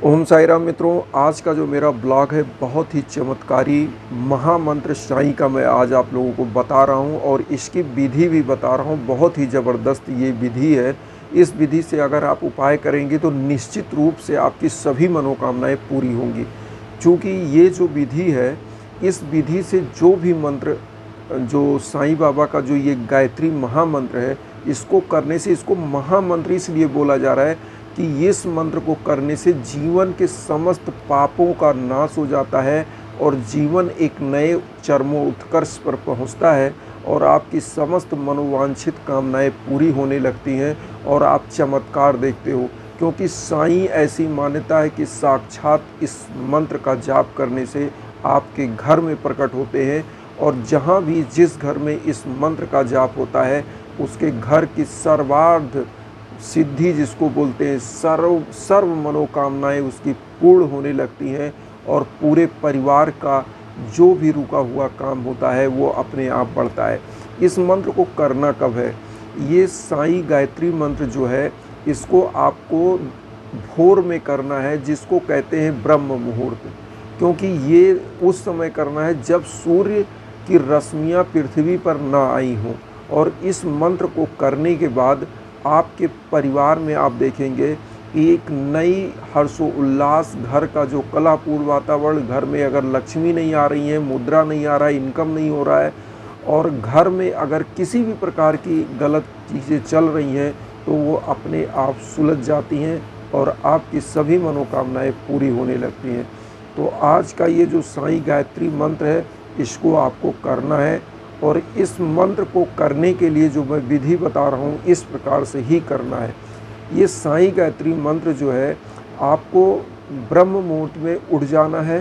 ओम साई राम मित्रों, आज का जो मेरा ब्लॉग है बहुत ही चमत्कारी महामंत्र साईं का मैं आज आप लोगों को बता रहा हूं और इसकी विधि भी बता रहा हूं। बहुत ही ज़बरदस्त ये विधि है। इस विधि से अगर आप उपाय करेंगे तो निश्चित रूप से आपकी सभी मनोकामनाएं पूरी होंगी। चूँकि ये जो विधि है, इस विधि से जो भी मंत्र, जो साईं बाबा का जो ये गायत्री महामंत्र है, इसको करने से, इसको महामंत्र इसलिए बोला जा रहा है कि इस मंत्र को करने से जीवन के समस्त पापों का नाश हो जाता है और जीवन एक नए चरमोत्कर्ष पर पहुंचता है और आपकी समस्त मनोवांछित कामनाएं पूरी होने लगती हैं और आप चमत्कार देखते हो। क्योंकि साईं ऐसी मान्यता है कि साक्षात इस मंत्र का जाप करने से आपके घर में प्रकट होते हैं और जहाँ भी जिस घर में इस मंत्र का जाप होता है उसके घर की सर्वार्थ सिद्धि, जिसको बोलते हैं, सर्व मनोकामनाएं उसकी पूर्ण होने लगती हैं और पूरे परिवार का जो भी रुका हुआ काम होता है वो अपने आप बढ़ता है। इस मंत्र को करना कब है? ये साईं गायत्री मंत्र जो है इसको आपको भोर में करना है, जिसको कहते हैं ब्रह्म मुहूर्त। क्योंकि ये उस समय करना है जब सूर्य की रश्मियाँ पृथ्वी पर ना आई हों। और इस मंत्र को करने के बाद आपके परिवार में आप देखेंगे कि एक नई हर्षोल्लास, घर का जो कलापूर्ण वातावरण, घर में अगर लक्ष्मी नहीं आ रही है, मुद्रा नहीं आ रहा है, इनकम नहीं हो रहा है और घर में अगर किसी भी प्रकार की गलत चीज़ें चल रही हैं तो वो अपने आप सुलझ जाती हैं और आपकी सभी मनोकामनाएं पूरी होने लगती हैं। तो आज का ये जो साईं गायत्री मंत्र है इसको आपको करना है और इस मंत्र को करने के लिए जो मैं विधि बता रहा हूँ इस प्रकार से ही करना है। ये साईं गायत्री मंत्र जो है आपको ब्रह्म मुहूर्त में उठ जाना है।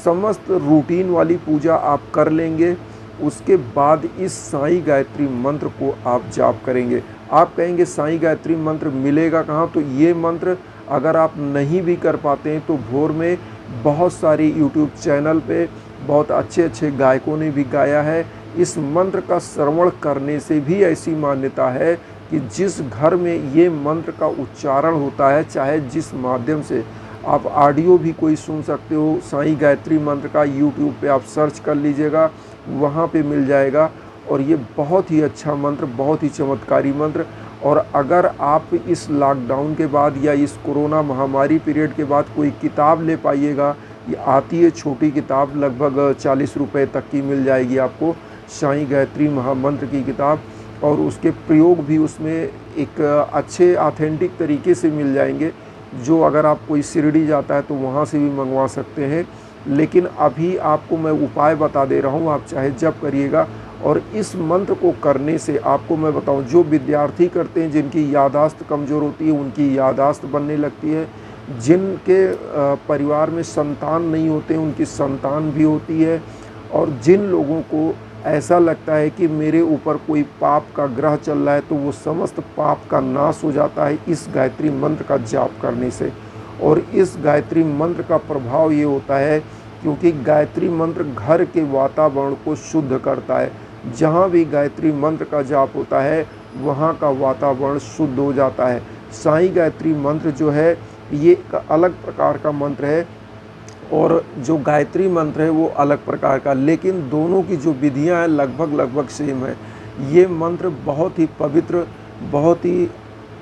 समस्त रूटीन वाली पूजा आप कर लेंगे, उसके बाद इस साईं गायत्री मंत्र को आप जाप करेंगे। आप कहेंगे साईं गायत्री मंत्र मिलेगा कहाँ? तो ये मंत्र अगर आप नहीं भी कर पाते हैं तो भोर में बहुत सारी यूट्यूब चैनल पे बहुत अच्छे अच्छे गायकों ने भी गाया है। इस मंत्र का श्रवण करने से भी ऐसी मान्यता है कि जिस घर में ये मंत्र का उच्चारण होता है, चाहे जिस माध्यम से आप ऑडियो भी कोई सुन सकते हो, साईं गायत्री मंत्र का यूट्यूब पे आप सर्च कर लीजिएगा, वहाँ पे मिल जाएगा। और ये बहुत ही अच्छा मंत्र, बहुत ही चमत्कारी मंत्र। और अगर आप इस लॉकडाउन के बाद या इस कोरोना महामारी पीरियड के बाद कोई किताब ले पाइएगा, ये आती है छोटी किताब, लगभग 40 रुपये तक की मिल जाएगी आपको, साईं गायत्री महामंत्र की किताब। और उसके प्रयोग भी उसमें एक अच्छे ऑथेंटिक तरीके से मिल जाएंगे, जो अगर आप कोई शिरडी जाता है तो वहाँ से भी मंगवा सकते हैं। लेकिन अभी आपको मैं उपाय बता दे रहा हूँ, आप चाहे जब करिएगा। और इस मंत्र को करने से आपको मैं बताऊँ, जो विद्यार्थी करते हैं, जिनकी याददाश्त कमज़ोर होती है उनकी याददाश्त बनने लगती है, जिनके परिवार में संतान नहीं होते उनकी संतान भी होती है, और जिन लोगों को ऐसा लगता है कि मेरे ऊपर कोई पाप का ग्रह चल रहा है तो वो समस्त पाप का नाश हो जाता है इस गायत्री मंत्र का जाप करने से। और इस गायत्री मंत्र का प्रभाव ये होता है क्योंकि गायत्री मंत्र घर के वातावरण को शुद्ध करता है। जहाँ भी गायत्री मंत्र का जाप होता है वहाँ का वातावरण शुद्ध हो जाता है। साईं गायत्री मंत्र जो है ये एक अलग प्रकार का मंत्र है और जो गायत्री मंत्र है वो अलग प्रकार का, लेकिन दोनों की जो विधियां हैं लगभग सेम है। ये मंत्र बहुत ही पवित्र, बहुत ही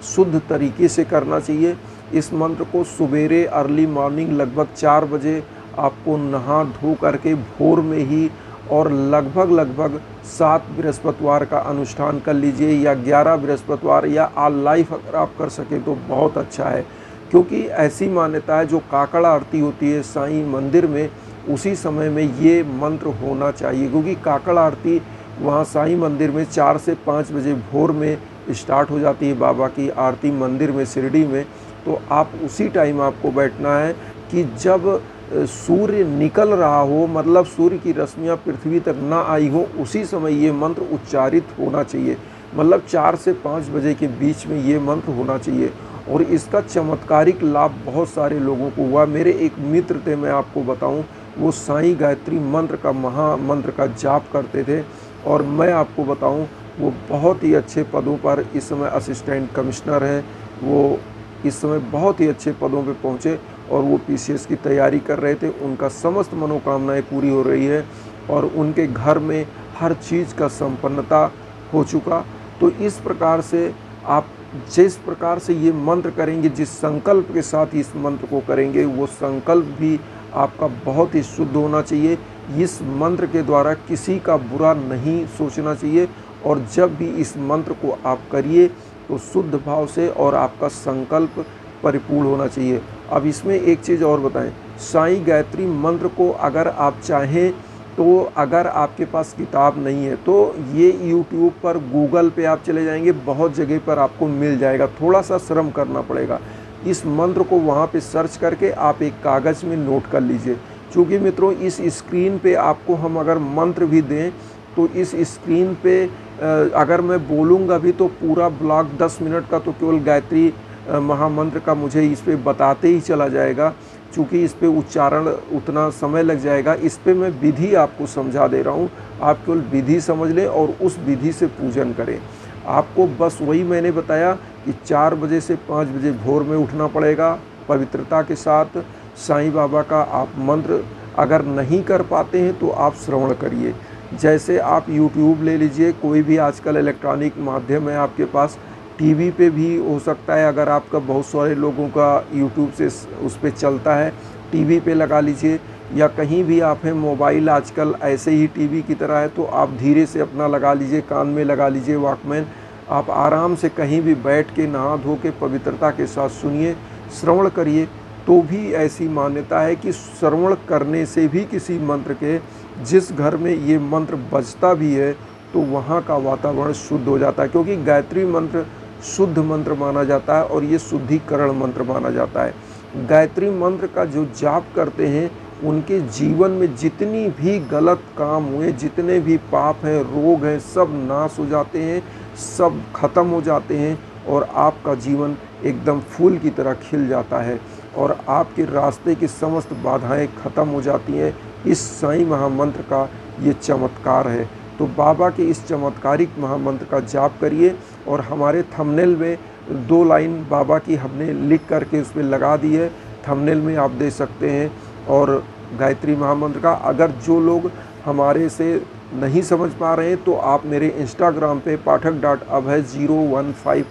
शुद्ध तरीके से करना चाहिए। इस मंत्र को सवेरे अर्ली मॉर्निंग लगभग 4 बजे आपको नहा धो करके भोर में ही, और लगभग 7 बृहस्पतिवार का अनुष्ठान कर लीजिए या 11 बृहस्पतिवार, या ऑल लाइफ अगर आप कर सकें तो बहुत अच्छा है। क्योंकि ऐसी मान्यता है जो काकड़ आरती होती है साईं मंदिर में, उसी समय में ये मंत्र होना चाहिए। क्योंकि काकड़ आरती वहाँ साईं मंदिर में 4 से 5 बजे भोर में स्टार्ट हो जाती है, बाबा की आरती मंदिर में शिरडी में। तो आप उसी टाइम आपको बैठना है कि जब सूर्य निकल रहा हो, मतलब सूर्य की रश्मियाँ पृथ्वी तक ना आई हो, उसी समय ये मंत्र उच्चारित होना चाहिए। मतलब 4 से 5 बजे के बीच में ये मंत्र होना चाहिए। और इसका चमत्कारिक लाभ बहुत सारे लोगों को हुआ। मेरे एक मित्र थे, मैं आपको बताऊं, वो साईं गायत्री मंत्र का महामंत्र का जाप करते थे और मैं आपको बताऊं वो बहुत ही अच्छे पदों पर इस समय असिस्टेंट कमिश्नर हैं। वो इस समय बहुत ही अच्छे पदों पे पहुँचे और वो पीसीएस की तैयारी कर रहे थे, उनका समस्त मनोकामनाएं पूरी हो रही है और उनके घर में हर चीज़ का संपन्नता हो चुका। तो इस प्रकार से आप जिस प्रकार से ये मंत्र करेंगे, जिस संकल्प के साथ इस मंत्र को करेंगे, वो संकल्प भी आपका बहुत ही शुद्ध होना चाहिए। इस मंत्र के द्वारा किसी का बुरा नहीं सोचना चाहिए और जब भी इस मंत्र को आप करिए तो शुद्ध भाव से और आपका संकल्प परिपूर्ण होना चाहिए। अब इसमें एक चीज़ और बताएं, साईं गायत्री मंत्र को अगर आप चाहें तो अगर आपके पास किताब नहीं है तो ये यूट्यूब पर, गूगल पे आप चले जाएंगे, बहुत जगह पर आपको मिल जाएगा। थोड़ा सा श्रम करना पड़ेगा। इस मंत्र को वहाँ पे सर्च करके आप एक कागज़ में नोट कर लीजिए। क्योंकि मित्रों इस स्क्रीन पे आपको हम अगर मंत्र भी दें तो इस स्क्रीन पे अगर मैं बोलूँगा भी तो पूरा ब्लॉग 10 मिनट का तो केवल गायत्री महामंत्र का मुझे इस पे बताते ही चला जाएगा, चूँकि इस पे उच्चारण उतना समय लग जाएगा। इस पे मैं विधि आपको समझा दे रहा हूँ, आप केवल विधि समझ लें और उस विधि से पूजन करें। आपको बस वही मैंने बताया कि 4 बजे से 5 बजे भोर में उठना पड़ेगा पवित्रता के साथ। साईं बाबा का आप मंत्र अगर नहीं कर पाते हैं तो आप श्रवण करिए। जैसे आप यूट्यूब ले लीजिए, कोई भी आजकल इलेक्ट्रॉनिक माध्यम है आपके पास, टीवी पे भी हो सकता है, अगर आपका बहुत सारे लोगों का यूट्यूब से उस पे चलता है, टीवी पे लगा लीजिए। या कहीं भी आप हैं, मोबाइल आजकल ऐसे ही टीवी की तरह है, तो आप धीरे से अपना लगा लीजिए, कान में लगा लीजिए वॉकमैन। आप आराम से कहीं भी बैठ के नहा धो के पवित्रता के साथ सुनिए, श्रवण करिए। तो भी ऐसी मान्यता है कि श्रवण करने से भी किसी मंत्र के, जिस घर में ये मंत्र बजता भी है तो वहाँ का वातावरण शुद्ध हो जाता है, क्योंकि गायत्री मंत्र शुद्ध मंत्र माना जाता है और ये शुद्धिकरण मंत्र माना जाता है। गायत्री मंत्र का जो जाप करते हैं उनके जीवन में जितनी भी गलत काम हुए, जितने भी पाप हैं, रोग हैं, सब नाश हो जाते हैं, सब खत्म हो जाते हैं और आपका जीवन एकदम फूल की तरह खिल जाता है और आपके रास्ते की समस्त बाधाएं खत्म हो जाती हैं। इस साईं महामंत्र का ये चमत्कार है। तो बाबा के इस चमत्कारिक महामंत्र का जाप करिए और हमारे थंबनेल में 2 लाइन बाबा की हमने लिख करके उस पर लगा दी है, थंबनेल में आप दे सकते हैं। और गायत्री महामंत्र का अगर जो लोग हमारे से नहीं समझ पा रहे हैं तो आप मेरे इंस्टाग्राम पे pathak.abhay015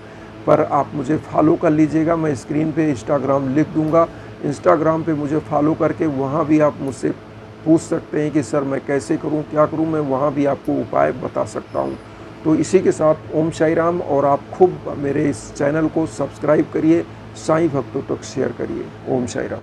पर आप मुझे फॉलो कर लीजिएगा। मैं स्क्रीन पे इंस्टाग्राम लिख दूंगा, इंस्टाग्राम पे मुझे फॉलो करके वहाँ भी आप मुझसे पूछ सकते हैं कि सर मैं कैसे करूं, क्या करूं, मैं वहाँ भी आपको उपाय बता सकता हूं। तो इसी के साथ ओम साई राम, और आप खूब मेरे इस चैनल को सब्सक्राइब करिए, साईं भक्तों तक शेयर करिए। ओम साई राम।